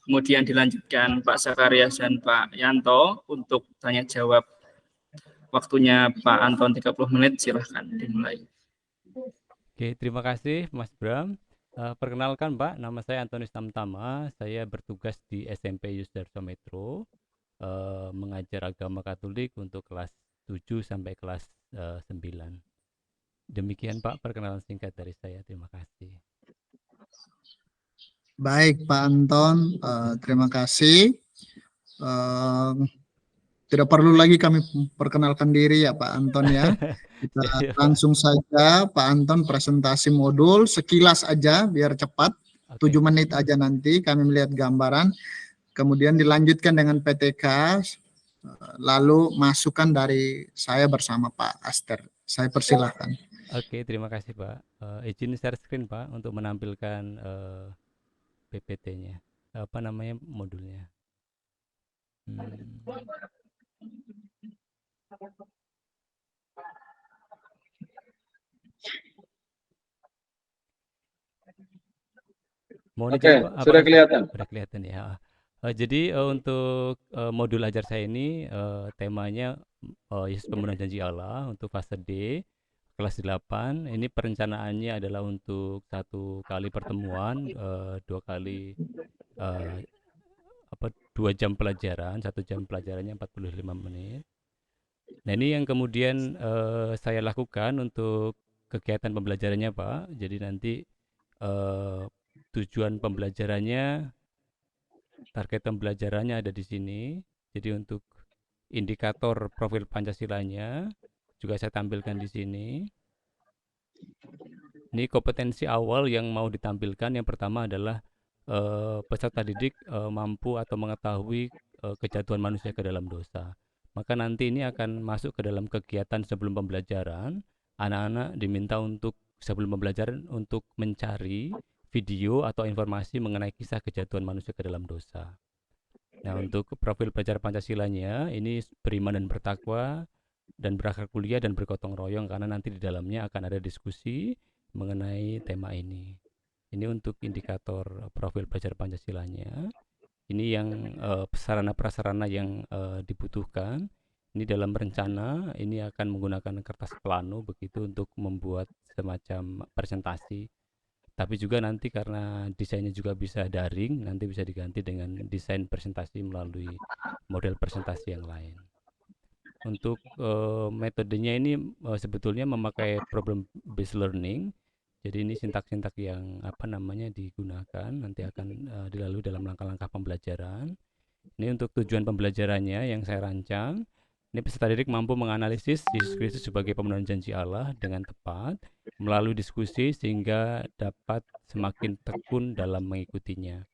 kemudian dilanjutkan Pak Sakarias dan Pak Yanto untuk tanya jawab. Waktunya Pak Anton 30 menit, silahkan dimulai. Oke, terima kasih Mas Bram. Perkenalkan Pak, nama saya Antonius Tamtama. Saya bertugas di SMP Yusdarso Metro, mengajar agama Katolik untuk kelas 7 sampai kelas 9. Demikian Pak perkenalan singkat dari saya. Terima kasih. Baik Pak Anton, terima kasih. Tidak perlu lagi kami perkenalkan diri ya Pak Anton ya. Kita Ya, Pak. langsung saja Pak Anton presentasi modul sekilas aja biar cepat. Oke. 7 menit aja nanti kami melihat gambaran. Kemudian dilanjutkan dengan PTK, lalu masukan dari saya bersama Pak Aster. Saya persilahkan. Oke, terima kasih Pak. Izin share screen Pak untuk menampilkan PPT-nya. Apa namanya modulnya? Mohon izin Pak, sudah kelihatan. Sudah kelihatan ya. Jadi untuk modul ajar saya ini temanya Yesus Pemenuhan Janji Allah untuk fase D kelas 8. Ini perencanaannya adalah untuk 1 kali pertemuan, 2 kali 2 jam pelajaran, 1 jam pelajarannya 45 menit. Nah, ini yang kemudian saya lakukan untuk kegiatan pembelajarannya Pak. Jadi nanti tujuan pembelajarannya, target pembelajarannya ada di sini. Jadi untuk indikator profil Pancasilanya juga saya tampilkan di sini. Ini kompetensi awal yang mau ditampilkan. Yang pertama adalah peserta didik mampu atau mengetahui kejatuhan manusia ke dalam dosa. Maka nanti ini akan masuk ke dalam kegiatan sebelum pembelajaran. Anak-anak diminta untuk sebelum pembelajaran untuk mencari video atau informasi mengenai kisah kejatuhan manusia ke dalam dosa. Nah, untuk profil pelajar Pancasilanya ini beriman dan bertakwa dan berakhlak mulia dan bergotong royong, karena nanti di dalamnya akan ada diskusi mengenai tema ini. Ini untuk indikator profil pelajar Pancasilanya. Ini yang sarana-prasarana yang dibutuhkan. Ini dalam rencana ini akan menggunakan kertas plano begitu untuk membuat semacam presentasi. Tapi juga nanti karena desainnya juga bisa daring, nanti bisa diganti dengan desain presentasi melalui model presentasi yang lain. Untuk metodenya ini sebetulnya memakai problem based learning. Jadi ini sintak-sintak yang digunakan nanti akan dilalui dalam langkah-langkah pembelajaran. Ini untuk tujuan pembelajarannya yang saya rancang. Ini peserta didik mampu menganalisis Yesus Kristus sebagai pemenuhan janji Allah dengan tepat melalui diskusi sehingga dapat semakin tekun dalam mengikutinya.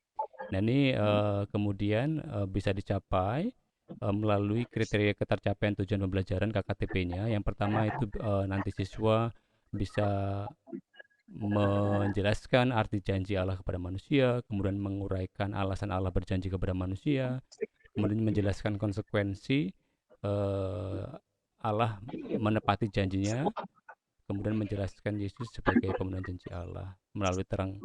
Nah, ini kemudian bisa dicapai melalui kriteria ketercapaian tujuan pembelajaran KKTP-nya. Yang pertama itu nanti siswa bisa menjelaskan arti janji Allah kepada manusia, kemudian menguraikan alasan Allah berjanji kepada manusia, kemudian menjelaskan konsekuensi Allah menepati janjinya, kemudian menjelaskan Yesus sebagai pemenuhan janji Allah melalui terang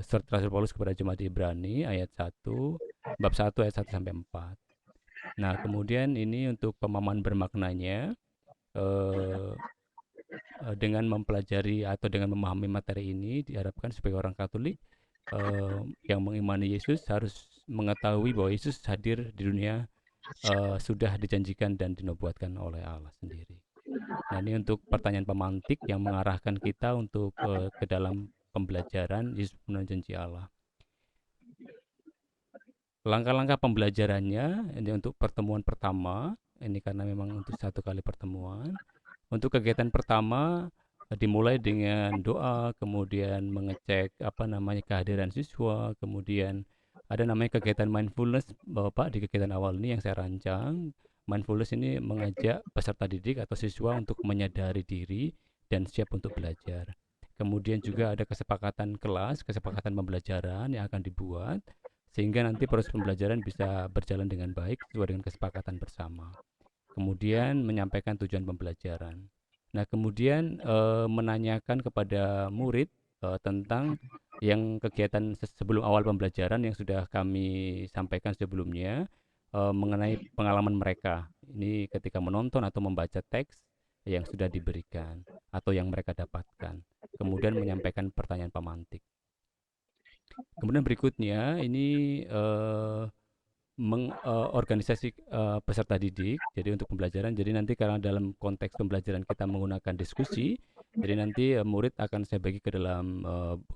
surat Rasul Paulus kepada jemaat Ibrani ayat 1, bab 1 ayat 1 sampai 4. Nah, kemudian ini untuk pemahaman bermaknanya dengan mempelajari atau dengan memahami materi ini diharapkan sebagai orang Katolik yang mengimani Yesus harus mengetahui bahwa Yesus hadir di dunia sudah dijanjikan dan dinubuatkan oleh Allah sendiri. Nah, ini untuk pertanyaan pemantik yang mengarahkan kita untuk ke dalam pembelajaran Yesus pemenuhan janji Allah. Langkah-langkah pembelajarannya ini untuk pertemuan pertama, ini karena memang untuk 1 kali pertemuan. Untuk kegiatan pertama dimulai dengan doa, kemudian mengecek kehadiran siswa, kemudian ada namanya kegiatan mindfulness Bapak di kegiatan awal ini yang saya rancang. Mindfulness ini mengajak peserta didik atau siswa untuk menyadari diri dan siap untuk belajar. Kemudian juga ada kesepakatan kelas, kesepakatan pembelajaran yang akan dibuat sehingga nanti proses pembelajaran bisa berjalan dengan baik sesuai dengan kesepakatan bersama. Kemudian menyampaikan tujuan pembelajaran. Nah, kemudian menanyakan kepada murid tentang yang kegiatan sebelum awal pembelajaran yang sudah kami sampaikan sebelumnya, mengenai pengalaman mereka. Ini ketika menonton atau membaca teks yang sudah diberikan atau yang mereka dapatkan. Kemudian menyampaikan pertanyaan pemantik. Kemudian berikutnya ini organisasi peserta didik. Jadi untuk pembelajaran, jadi nanti karena dalam konteks pembelajaran kita menggunakan diskusi, jadi nanti murid akan saya bagi ke dalam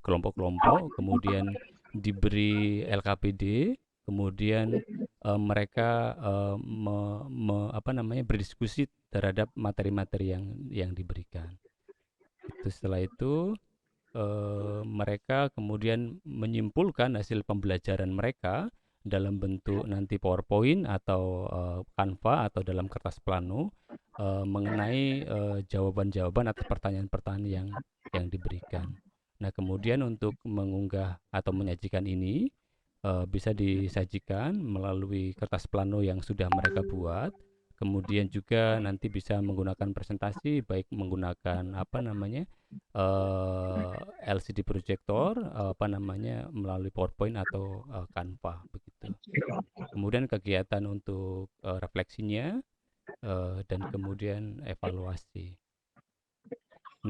kelompok-kelompok, kemudian diberi LKPD, kemudian mereka berdiskusi terhadap materi-materi yang diberikan. Setelah itu mereka kemudian menyimpulkan hasil pembelajaran mereka dalam bentuk nanti PowerPoint atau Canva atau dalam kertas plano mengenai jawaban-jawaban atau pertanyaan-pertanyaan yang diberikan. Nah, kemudian untuk mengunggah atau menyajikan ini bisa disajikan melalui kertas plano yang sudah mereka buat. Kemudian juga nanti bisa menggunakan presentasi, baik menggunakan LCD projector, melalui PowerPoint atau Canva begitu. Kemudian kegiatan untuk refleksinya dan kemudian evaluasi.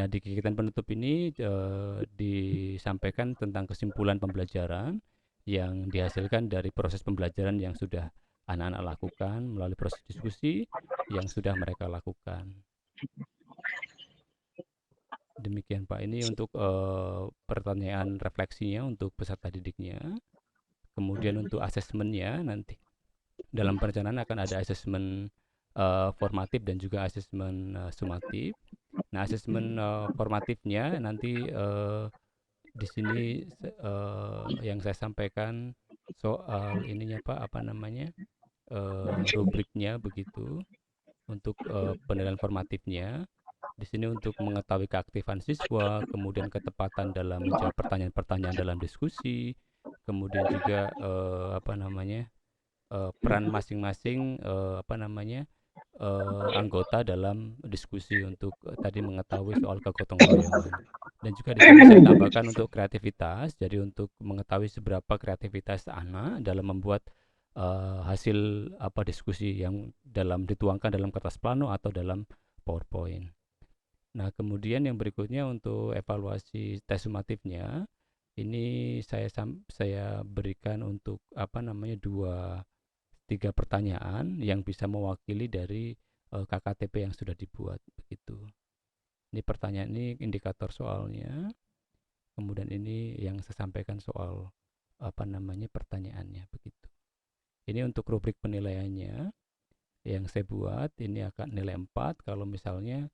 Nah, di kegiatan penutup ini disampaikan tentang kesimpulan pembelajaran yang dihasilkan dari proses pembelajaran yang sudah anak-anak lakukan melalui proses diskusi yang sudah mereka lakukan. Demikian Pak, ini untuk pertanyaan refleksinya untuk peserta didiknya. Kemudian untuk asesmennya nanti dalam perencanaan akan ada asesmen formatif dan juga asesmen sumatif. Nah, asesmen formatifnya nanti di sini yang saya sampaikan soal ininya Pak, rubriknya begitu untuk penilaian formatifnya. Di sini untuk mengetahui keaktifan siswa, kemudian ketepatan dalam menjawab pertanyaan-pertanyaan dalam diskusi, kemudian juga peran masing-masing anggota dalam diskusi untuk tadi mengetahui soal kegotong royongan. Dan juga di sini saya tambahkan untuk kreativitas, jadi untuk mengetahui seberapa kreativitas anak dalam membuat hasil diskusi yang dituangkan dalam kertas plano atau dalam PowerPoint. Nah, kemudian yang berikutnya untuk evaluasi tes sumatifnya, ini saya berikan untuk 3 pertanyaan yang bisa mewakili dari KKTP yang sudah dibuat begitu. Ini pertanyaan, ini indikator soalnya. Kemudian ini yang saya sampaikan soal pertanyaannya begitu. Ini untuk rubrik penilaiannya yang saya buat, ini akan nilai 4 kalau misalnya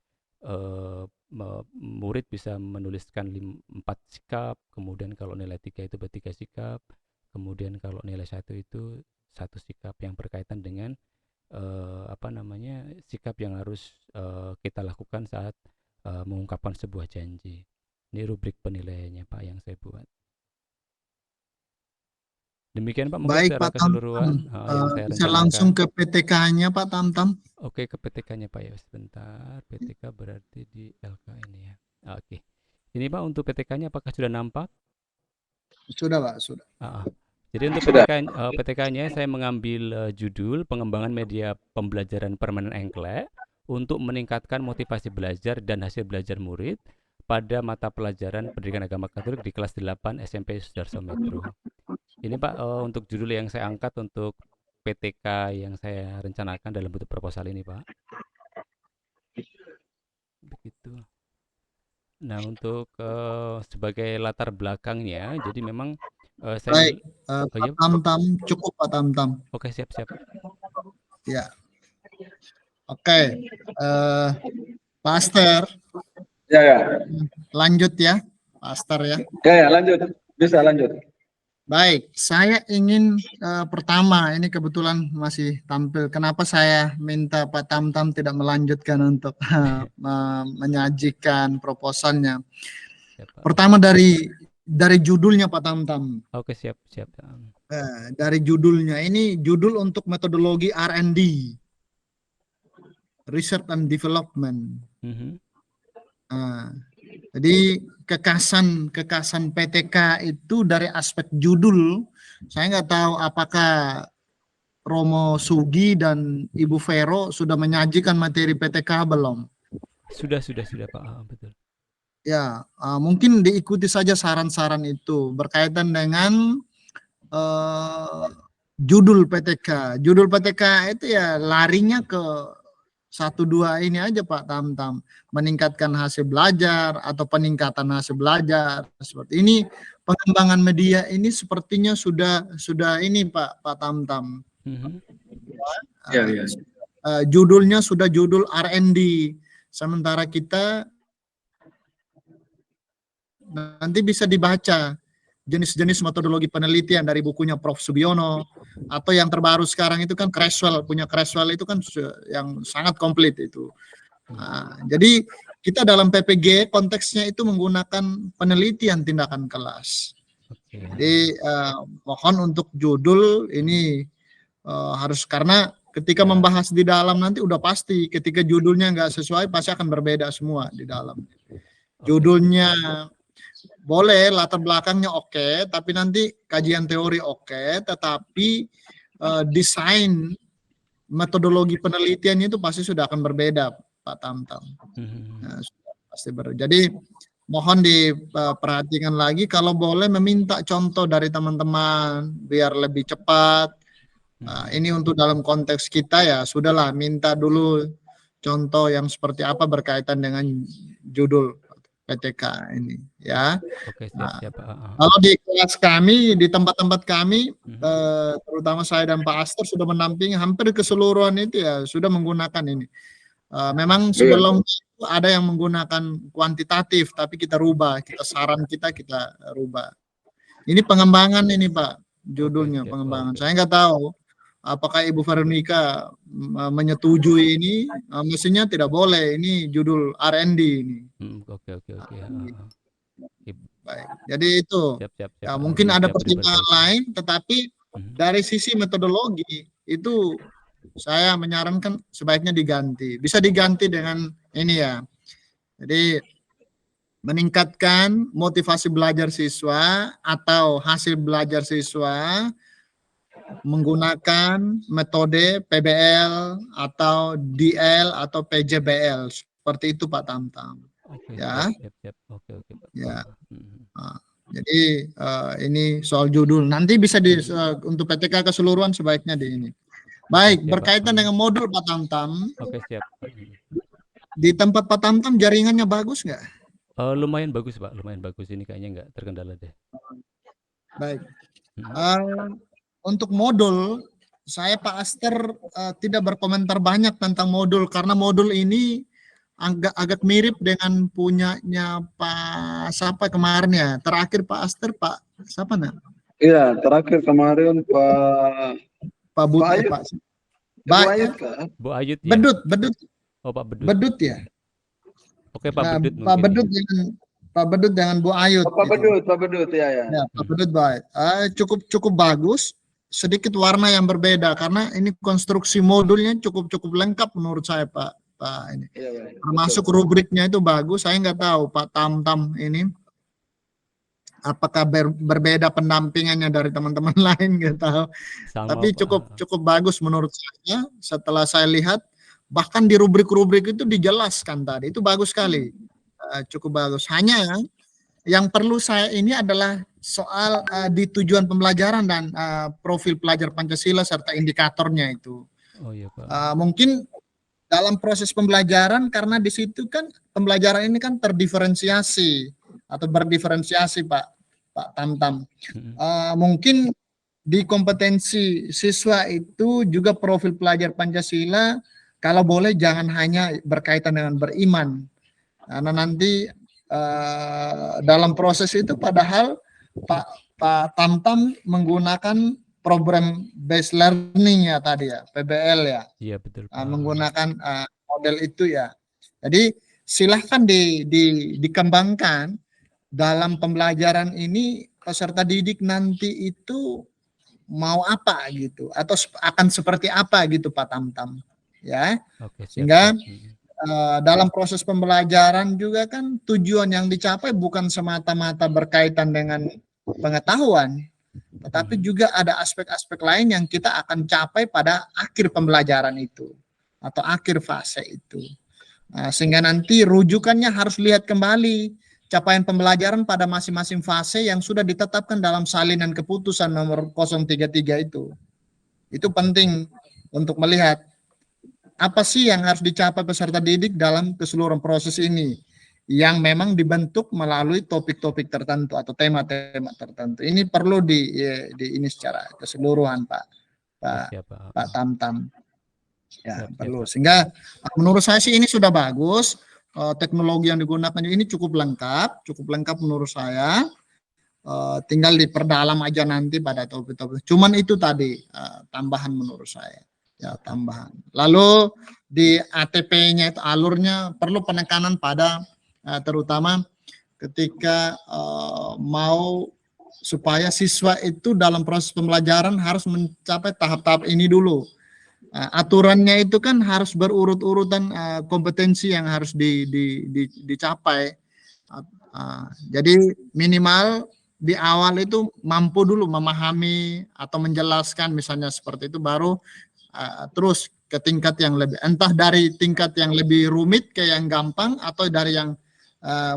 murid bisa menuliskan 4 sikap, kemudian kalau nilai 3 itu ber3 sikap, kemudian kalau nilai 1 itu 1 sikap yang berkaitan dengan sikap yang harus kita lakukan saat mengungkapkan sebuah janji. Ini rubrik penilaiannya Pak yang saya buat. Demikian Pak, mungkin Baik secara Pak Tam, keseluruhan yang saya bisa rencanakan. langsung ke PTK-nya Pak Tam. Oke, ke PTK-nya Pak ya, sebentar. PTK berarti di LK ini ya. Oke. Ini Pak untuk PTK-nya apakah sudah nampak? Sudah Pak, sudah. Jadi untuk PTK-nya saya mengambil judul pengembangan media pembelajaran permainan engklek untuk meningkatkan motivasi belajar dan hasil belajar murid pada mata pelajaran Pendidikan Agama Katolik di kelas 8 SMP Sudarso Metro. Ini Pak untuk judul yang saya angkat untuk PTK yang saya rencanakan dalam bentuk proposal ini Pak. Begitu. Nah, untuk sebagai latar belakangnya, jadi memang saya Baik, Pak Tam, cukup Pak Tam. Oke, siap. Ya. Oke, Pak Aster. Ya. Lanjut ya, Pak Aster ya. Ya, lanjut. Bisa lanjut. Baik, saya ingin pertama ini kebetulan masih tampil. Kenapa saya minta Pak Tam tidak melanjutkan untuk menyajikan proposalnya? Pertama dari judulnya Pak Tam. Oke, siap. Dari judulnya, ini judul untuk metodologi R&D, Research and Development. Jadi kekasan PTK itu dari aspek judul, saya nggak tahu apakah Romo Sugi dan Ibu Vero sudah menyajikan materi PTK belum? Sudah Pak. Betul. Ya, mungkin diikuti saja saran-saran itu berkaitan dengan judul PTK. Judul PTK itu ya larinya ke 1-2 ini aja Pak Tamtam, meningkatkan hasil belajar atau peningkatan hasil belajar seperti ini. Pengembangan media ini sepertinya sudah ini Pak Tamtam. Ya, ya. Judulnya sudah judul R&D, sementara kita nanti bisa dibaca jenis-jenis metodologi penelitian dari bukunya Prof. Subiono, atau yang terbaru sekarang itu kan Creswell, punya Creswell itu kan yang sangat komplit itu. Jadi kita dalam PPG konteksnya itu menggunakan penelitian tindakan kelas. Jadi mohon untuk judul ini harus, karena ketika membahas di dalam nanti udah pasti ketika judulnya nggak sesuai pasti akan berbeda semua di dalam. Judulnya boleh, latar belakangnya oke, tapi nanti kajian teori oke, tetapi desain metodologi penelitiannya itu pasti sudah akan berbeda, Pak Tamtam. Nah, pasti jadi mohon diperhatikan lagi, kalau boleh meminta contoh dari teman-teman biar lebih cepat. Ini untuk dalam konteks kita ya, sudahlah minta dulu contoh yang seperti apa berkaitan dengan judul PTK ini ya. Oke, siap. Kalau di kelas kami, di tempat-tempat kami, terutama saya dan Pak Aster sudah mendampingi hampir keseluruhan itu ya sudah menggunakan ini. Memang sebelum itu ada yang menggunakan kuantitatif, tapi kita rubah, saran kita rubah. Ini pengembangan ini Pak, judulnya pengembangan. Saya nggak tahu apakah Ibu Veronica menyetujui ini. Mestinya tidak boleh, ini judul R&D ini. Oke. Baik, jadi itu siap. Ya, mungkin ada pertimbangan lain, tetapi dari sisi metodologi itu saya menyarankan sebaiknya diganti. Bisa diganti dengan ini ya. Jadi meningkatkan motivasi belajar siswa atau hasil belajar siswa menggunakan metode PBL atau DL atau PJBL, seperti itu Pak Tamtam. Ya. Siap. Oke Pak. Ya. Jadi ini soal judul. Nanti bisa untuk PTK keseluruhan sebaiknya di ini. Baik, siap, berkaitan Pak. dengan modul Pak Tamtam. Oke, siap. Di tempat Pak Tamtam jaringannya bagus nggak? Lumayan bagus Pak, lumayan bagus, ini kayaknya nggak terkendala deh. Baik. Untuk modul, saya Pak Aster tidak berkomentar banyak tentang modul karena modul ini agak mirip dengan punyanya Pak siapa kemarin ya. Terakhir Pak Aster, Pak siapa nak? Iya, terakhir kemarin Pak Bu Ayut. Bu Ayut ya? Bedut. Oh, Pak Bedut. Bedut ya? Oke, Pak Bedut. Pak Bedut dengan Bu Ayut. Pak Bedut ya. Ya, Pak Bedut baik. Cukup bagus. Sedikit warna yang berbeda karena ini konstruksi modulnya cukup lengkap menurut saya Pak ini. Iya, termasuk rubriknya itu bagus. Saya nggak tahu Pak Tamtam ini apakah berbeda pendampingannya dari teman-teman lain, nggak tahu. Tapi cukup bagus menurut saya. Setelah saya lihat bahkan di rubrik-rubrik itu dijelaskan tadi, itu bagus sekali. Cukup bagus. Hanya yang perlu saya ini adalah soal di tujuan pembelajaran dan profil pelajar Pancasila serta indikatornya itu. Oh iya Pak. Mungkin dalam proses pembelajaran, karena di situ kan pembelajaran ini kan terdiferensiasi atau berdiferensiasi Pak Tamtam. Mungkin di kompetensi siswa itu juga profil pelajar Pancasila kalau boleh jangan hanya berkaitan dengan beriman, karena nanti dalam proses itu padahal Pak Tamtam menggunakan program based learning ya tadi ya, PBL ya. Iya betul. Menggunakan model itu ya. Jadi silahkan dikembangkan dalam pembelajaran ini, peserta didik nanti itu mau apa gitu atau akan seperti apa gitu Pak Tamtam ya. Oke, siap. Sehingga dalam proses pembelajaran juga kan tujuan yang dicapai bukan semata-mata berkaitan dengan pengetahuan, tetapi juga ada aspek-aspek lain yang kita akan capai pada akhir pembelajaran itu atau akhir fase itu. Sehingga nanti rujukannya harus lihat kembali capaian pembelajaran pada masing-masing fase yang sudah ditetapkan dalam salinan keputusan nomor 033 itu. Itu penting untuk melihat apa sih yang harus dicapai peserta didik dalam keseluruhan proses ini yang memang dibentuk melalui topik-topik tertentu atau tema-tema tertentu. Ini perlu ini secara keseluruhan Pak Tamtam. Ya, perlu. Sehingga menurut saya sih ini sudah bagus. Teknologi yang digunakan ini cukup lengkap menurut saya. Tinggal diperdalam aja nanti pada topik-topik. Cuman itu tadi tambahan menurut saya. Ya, tambahan. Lalu di ATP-nya itu alurnya perlu penekanan pada terutama ketika mau supaya siswa itu dalam proses pembelajaran harus mencapai tahap-tahap ini dulu. Aturannya itu kan harus berurut-urutan kompetensi yang harus dicapai. Jadi minimal di awal itu mampu dulu memahami atau menjelaskan misalnya seperti itu, baru terus ke tingkat yang lebih, entah dari tingkat yang lebih rumit ke yang gampang atau dari yang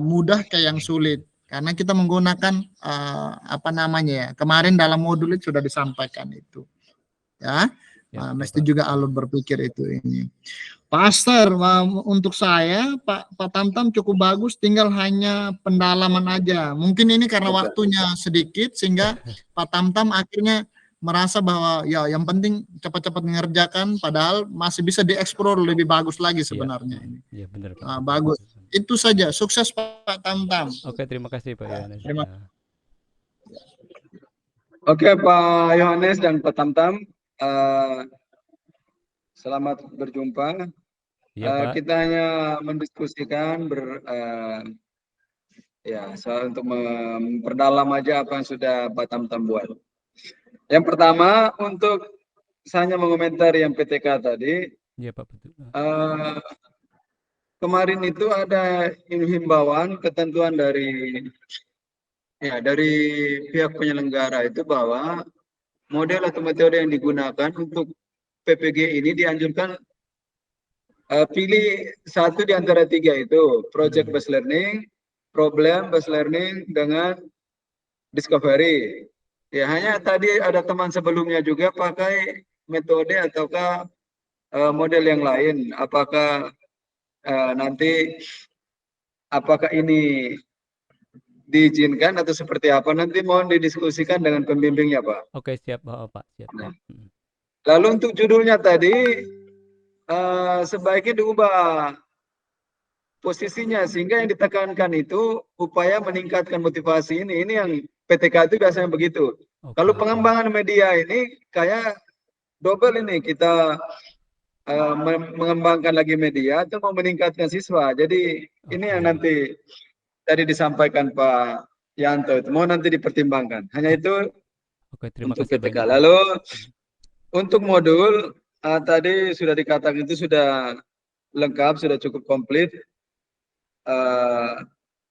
mudah ke yang sulit, karena kita menggunakan apa namanya ya, kemarin dalam modul itu sudah disampaikan itu ya, mesti juga alur berpikir itu ini. Pastor, untuk saya Pak Tamtam cukup bagus, tinggal hanya pendalaman aja. Mungkin ini karena waktunya sedikit sehingga Pak Tamtam akhirnya merasa bahwa ya yang penting cepat-cepat mengerjakan, padahal masih bisa dieksplor lebih bagus lagi sebenarnya ini. Iya benar Pak. Bagus. Itu saja. Sukses Pak Tamtam. Oke, terima kasih Pak Yohanes. Oke Pak Yohanes dan Pak Tamtam, selamat berjumpa. Ya, Pak. Kita hanya mendiskusikan soal untuk memperdalam aja apa yang sudah Pak Tamtam buat. Yang pertama, untuk saya hanya mengomentari yang PTK tadi. Iya Pak, betul. Kemarin itu ada himbauan ketentuan dari pihak penyelenggara itu bahwa model atau metode yang digunakan untuk PPG ini dianjurkan pilih satu di antara tiga itu, project based learning, problem based learning, dengan discovery. Ya, hanya tadi ada teman sebelumnya juga pakai metode ataukah model yang lain. Apakah nanti apakah ini diizinkan atau seperti apa? Nanti mohon didiskusikan dengan pembimbingnya, Pak. Oke, siap Pak. Siap. Nah, lalu untuk judulnya tadi sebaiknya diubah posisinya sehingga yang ditekankan itu upaya meningkatkan motivasi ini. Ini yang PTK itu biasanya begitu. Kalau pengembangan media ini kayak double ini, kita mengembangkan lagi media atau mau meningkatkan siswa. Jadi ini yang nanti tadi disampaikan Pak Yanto itu mau nanti dipertimbangkan. Hanya itu untuk kasih PTK. Lalu untuk modul tadi sudah dikatakan itu sudah lengkap, sudah cukup komplit.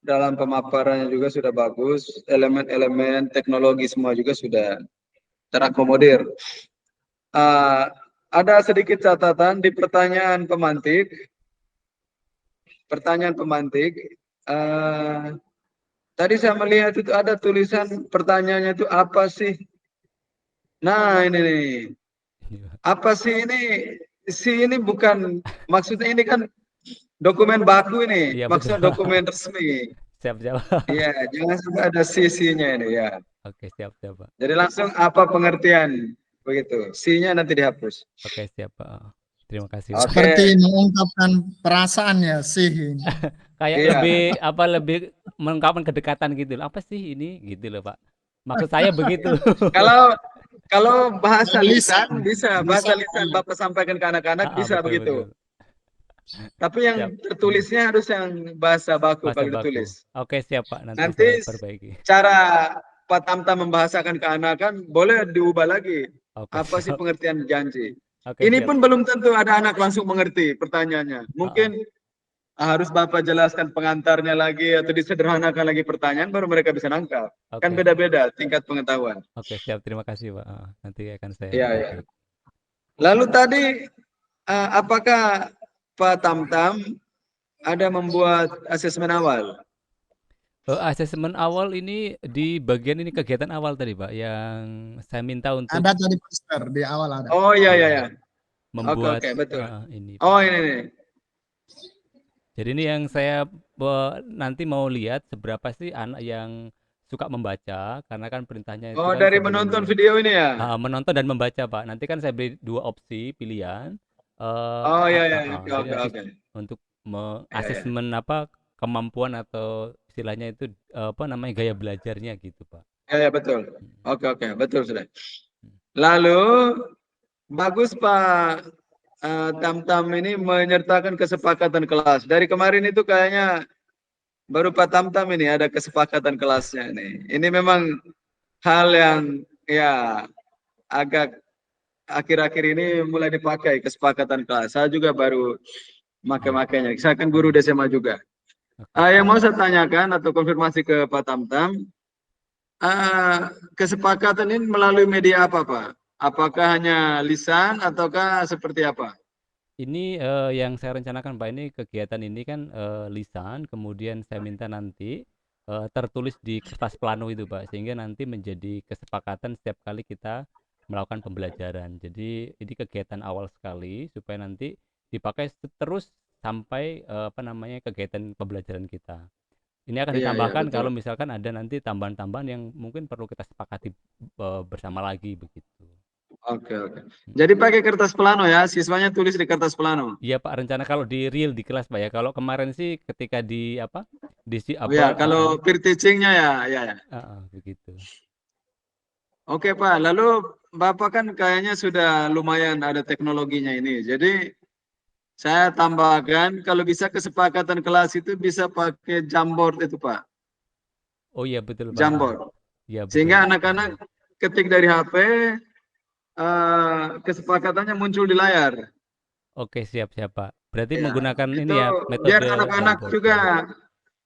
Dalam pemaparannya juga sudah bagus, elemen-elemen teknologi semua juga sudah terakomodir. Ada sedikit catatan di pertanyaan pemantik. Tadi saya melihat itu ada tulisan pertanyaannya itu apa sih? Nah ini nih, apa sih ini? Ini bukan, maksudnya ini kan dokumen baku ini, ya, maksudnya dokumen resmi. Siap. Iya, jangan sampai ada sisinya ini ya. Oke, siap Pak. Jadi langsung apa pengertian begitu, C-nya nanti dihapus. Oke, siap Pak. Terima kasih. Seperti mengungkapkan perasaannya sih. Kayak lebih mengungkapkan kedekatan gitu. Apa sih ini gitu loh Pak. Maksud saya begitu. Kalau bahasa lisan bisa, bahasa lisan Bapak sampaikan ke anak-anak bisa begitu. Betul. Tapi yang tertulisnya harus yang bahasa baku kalau ditulis. Oke, siap Pak. Nanti perbaiki. Cara Pak Tamtam membahasakan ke anak kan boleh diubah lagi. Apa sih pengertian janji? Ini pun belum tentu ada anak langsung mengerti pertanyaannya. Mungkin harus Bapak jelaskan pengantarnya lagi atau disederhanakan lagi pertanyaan baru mereka bisa nangkap. Kan Oke, beda-beda tingkat pengetahuan. oke, siap. Terima kasih, Pak. Nanti akan saya Iya, ya. update. Lalu tadi apakah Pak Tamtam ada membuat asesmen awal? Asesmen awal ini di bagian ini kegiatan awal tadi, Pak, yang saya minta untuk Ada tadi poster di awal ada. Oh iya, iya, ya. membuat Oke, betul. ini, Oh Pak. ini nih. Jadi ini yang saya nanti mau lihat seberapa sih anak yang suka membaca, karena kan perintahnya itu Oh kan dari sebelum menonton video ini ya? menonton dan membaca, Pak. Nanti kan saya beri 2 opsi pilihan. Oh iya, iya, oke, Jadi oke, nanti oke. untuk Iya, iya. asesmen kemampuan atau istilahnya itu apa namanya gaya belajarnya gitu, Pak. Ya, ya betul. Hmm. Oke, oke, betul sudah. Lalu bagus Pak Tamtam ini menyertakan kesepakatan kelas. Dari kemarin itu kayaknya baru Pak Tamtam ini ada kesepakatan kelasnya ini. Ini memang hal yang ya agak akhir-akhir ini mulai dipakai kesepakatan kelas. Saya juga baru makanya. Saya kan guru di SMA juga. Yang mau saya tanyakan atau konfirmasi ke Pak Tamtam, kesepakatan ini melalui media apa Pak? Apakah hanya lisan ataukah seperti apa? Ini yang saya rencanakan, Pak, ini kegiatan ini kan lisan, kemudian saya minta nanti tertulis di kertas plano itu, Pak, sehingga nanti menjadi kesepakatan setiap kali kita melakukan pembelajaran. Jadi ini kegiatan awal sekali supaya nanti dipakai terus sampai apa namanya kegiatan pembelajaran kita. Ini akan Iya, iya, ditambahkan betul. kalau misalkan ada nanti tambahan-tambahan yang mungkin perlu kita sepakati bersama lagi begitu. Oke, oke. Jadi pakai kertas plano ya, siswanya tulis di kertas plano. Iya, Pak, rencana kalau di real di kelas, Pak, ya. Kalau kemarin sih ketika di apa Ya, kalau peer teachingnya ya. begitu. Oke Pak, lalu Bapak kan kayaknya sudah lumayan ada teknologinya ini. Jadi saya tambahkan kalau bisa kesepakatan kelas itu bisa pakai Jamboard itu Pak. Oh iya betul, Pak. Jamboard. Iya betul. Sehingga anak-anak ketik dari HP, kesepakatannya muncul di layar. Oke, siap Pak. Berarti Ya, menggunakan itu ini ya biar metode anak-anak Jamboard. juga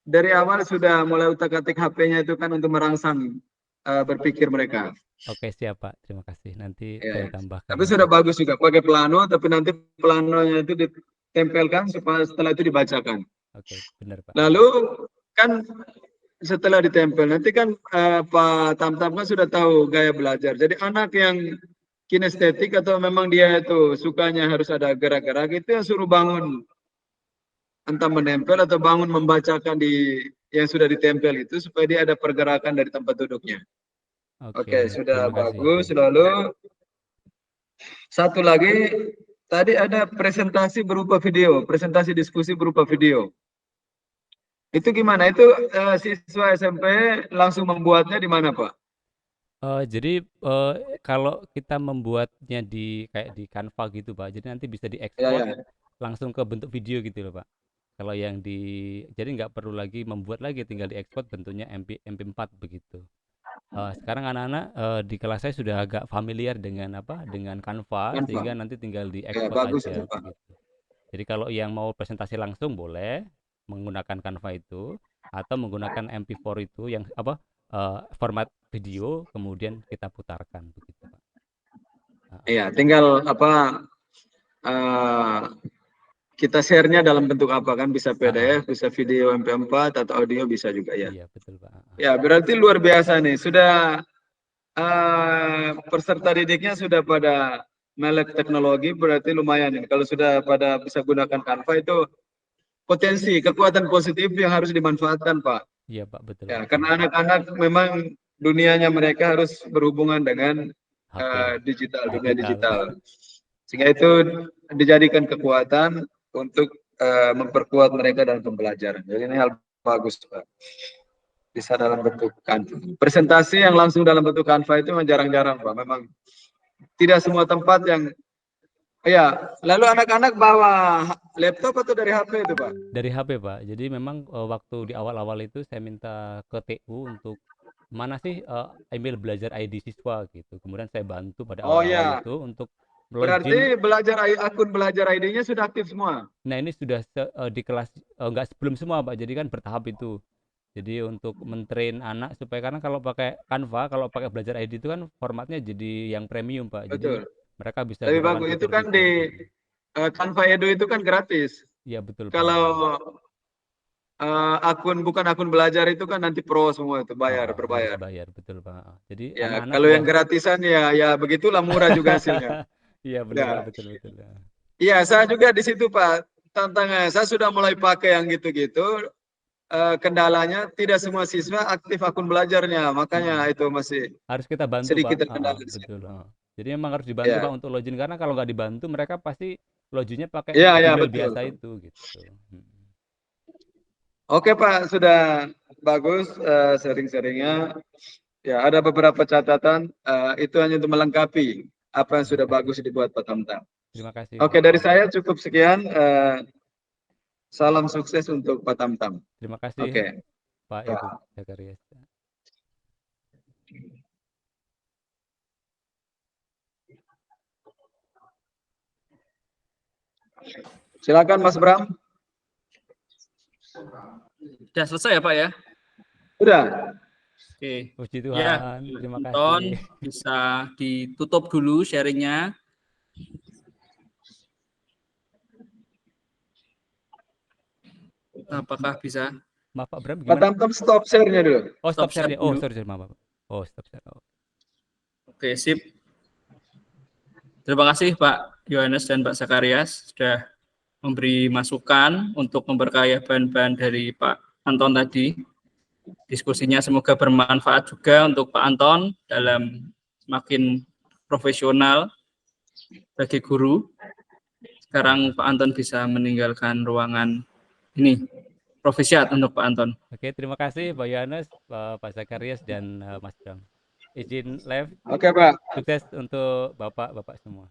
dari awal sudah mulai utak-atik HP-nya itu kan untuk merangsang berpikir mereka. Oke, siap Pak. Terima kasih. Nanti Ya. saya tambahkan. Tapi sudah bagus juga pakai plano, tapi nanti planonya itu ditempelkan supaya setelah itu dibacakan. Oke, benar Pak. Lalu kan setelah ditempel nanti kan Pak Tamtam kan sudah tahu gaya belajar. Jadi anak yang kinestetik atau memang dia itu sukanya harus ada gerak-gerak itu yang suruh bangun entah menempel atau bangun membacakan di yang sudah ditempel itu supaya dia ada pergerakan dari tempat duduknya. Oke, sudah terima kasih. bagus. Lalu satu lagi, tadi ada presentasi berupa video, presentasi diskusi berupa video. Itu gimana? Itu siswa SMP langsung membuatnya di mana, Pak? Jadi kalau kita membuatnya kayak di Canva gitu, Pak. Jadi nanti bisa diekspor Ya. langsung ke bentuk video gitu loh, Pak. Kalau yang jadi nggak perlu lagi membuat lagi, tinggal diekspor bentuknya MP4 begitu. Sekarang anak-anak di kelas saya sudah agak familiar dengan Canva, sehingga nanti tinggal diekspor bagus aja itu, Pak. begitu. Jadi kalau yang mau presentasi langsung boleh menggunakan Canva itu, atau menggunakan MP4 itu yang format video, kemudian kita putarkan begitu, Pak. Iya, tinggal kita share-nya dalam bentuk apa kan, bisa PDF, bisa video MP4 atau audio bisa juga ya. Iya, betul, Pak. Ya, berarti luar biasa nih. Sudah peserta didiknya sudah pada melek teknologi, berarti lumayan ini. Kalau sudah pada bisa gunakan Canva itu potensi, kekuatan positif yang harus dimanfaatkan, Pak. Iya, Pak, betul. Ya, karena anak-anak memang dunianya mereka harus berhubungan dengan digital, dunia digital. Sehingga itu dijadikan kekuatan untuk memperkuat mereka dalam pembelajaran. Jadi ini hal bagus, Pak. Bisa dalam bentuk Canva. Presentasi yang langsung dalam bentuk Canva itu memang jarang-jarang, Pak. Memang tidak semua tempat yang lalu anak-anak bawa laptop atau dari HP itu, Pak? Dari HP, Pak. Jadi memang waktu di awal-awal itu saya minta ke TU untuk mana sih email belajar ID siswa gitu. Kemudian saya bantu pada awal-awal itu untuk login. Berarti akun belajar ID-nya sudah aktif semua. Nah, ini sudah di kelas enggak sebelum semua, Pak. Jadi kan bertahap itu. Jadi untuk mentrain anak supaya, karena kalau pakai Canva, kalau pakai belajar ID itu kan formatnya jadi yang premium, Pak. Jadi Betul. mereka bisa Lebih gunakan bagus itu kan fitur-fitur. di Canva Edu itu kan gratis. Iya, betul, Pak. Kalau bukan akun belajar itu kan nanti pro semua itu Harus berbayar. bayar, betul, Pak. Jadi Ya, anak-anak kalau yang sudah gratisan ya begitulah murah juga hasilnya. iya, benar, Ya. Pak, betul. Iya, saya juga di situ Pak. Tantangannya saya sudah mulai pakai yang gitu-gitu. Kendalanya tidak semua siswa aktif akun belajarnya, makanya itu masih Harus kita bantu, sedikit Pak. terkendala di situ. Betul. Jadi memang harus dibantu, Ya. Pak, untuk login, karena kalau nggak dibantu mereka pasti loginnya pakai Ya, Gmail betul. biasa itu gitu. Oke Pak, sudah bagus sharing-sharingnya. Ya, ada beberapa catatan, itu hanya untuk melengkapi apa yang sudah bagus dibuat Pak Tamtam. Terima kasih. Oke, dari saya cukup sekian. Salam sukses untuk Pak Tamtam. Terima kasih, Oke. Pak Ibu Zakarias. Silakan Mas Bram. Sudah selesai ya Pak ya? Sudah. Oke. Puji Ya, Tuhan. Terima Anton kasih. bisa ditutup dulu sharingnya. Apakah bisa? Maaf, Pak Bram, Pak gimana? Tamtam stop share-nya dulu. Oh, stop Stop share. share Oh, dulu. sorry, maaf. Oh, stop share. Oh. Oke, sip. Terima kasih Pak Yohanes dan Pak Zakarias sudah memberi masukan untuk memperkaya bahan-bahan dari Pak Anton tadi. Diskusinya semoga bermanfaat juga untuk Pak Anton dalam semakin profesional bagi guru. Sekarang Pak Anton bisa meninggalkan ruangan ini. Profesiat untuk Pak Anton. Oke, terima kasih Pak Yohanes, Pak Zakarias, dan Mas Bram. Izin live. Oke Pak. Sukses untuk Bapak-bapak semua.